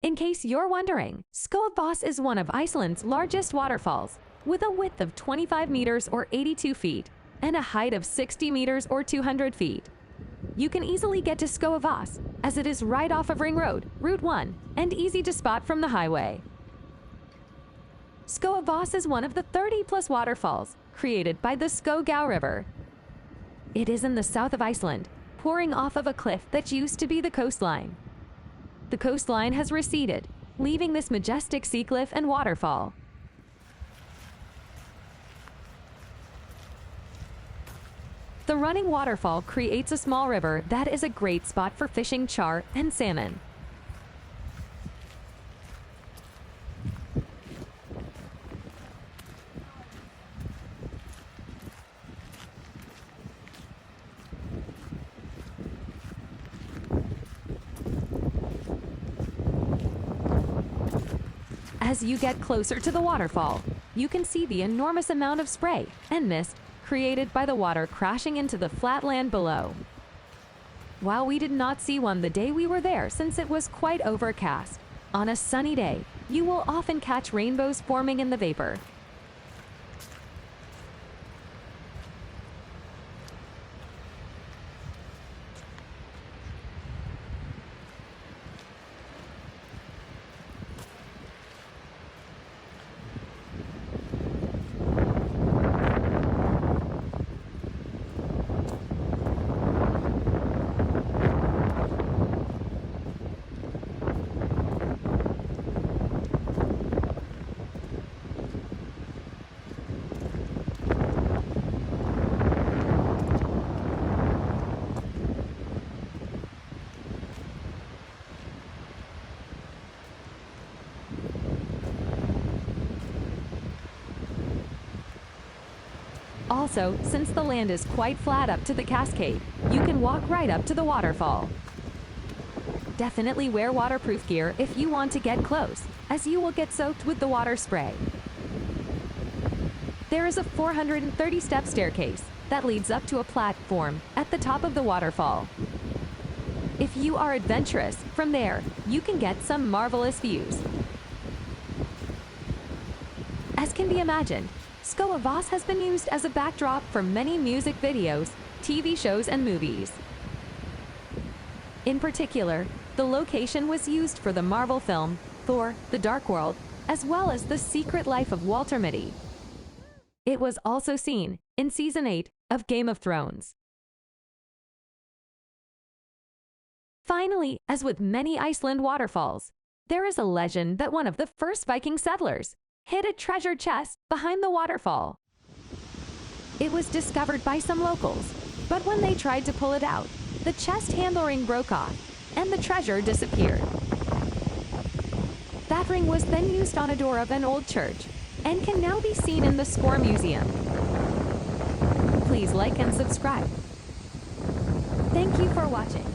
In case you're wondering, Skógafoss is one of Iceland's largest waterfalls, with a width of 25 meters or 82 feet and a height of 60 meters or 200 feet. You can easily get to Skógafoss, as it is right off of Ring Road, Route 1, and easy to spot from the highway. Skógafoss is one of the 30-plus waterfalls created by the Skógá River. It is in the south of Iceland, pouring off of a cliff that used to be the coastline. The coastline has receded, leaving this majestic sea cliff and waterfall. The running waterfall creates a small river that is a great spot for fishing char and salmon. As you get closer to the waterfall, you can see the enormous amount of spray and mist created by the water crashing into the flat land below. While we did not see one the day we were there since it was quite overcast, on a sunny day, you will often catch rainbows forming in the vapor. Also, since the land is quite flat up to the cascade, you can walk right up to the waterfall. Definitely wear waterproof gear if you want to get close, as you will get soaked with the water spray. There is a 430-step staircase that leads up to a platform at the top of the waterfall. If you are adventurous, from there, you can get some marvelous views. As can be imagined, Skógafoss has been used as a backdrop for many music videos, TV shows, and movies. In particular, the location was used for the Marvel film Thor: The Dark World, as well as The Secret Life of Walter Mitty. It was also seen in Season 8 of Game of Thrones. Finally, as with many Iceland waterfalls, there is a legend that one of the first Viking settlers hid a treasure chest behind the waterfall. It was discovered by some locals, but when they tried to pull it out, the chest handle ring broke off and the treasure disappeared. That ring was then used on a door of an old church and can now be seen in the Skógá Museum. Please like and subscribe. Thank you for watching.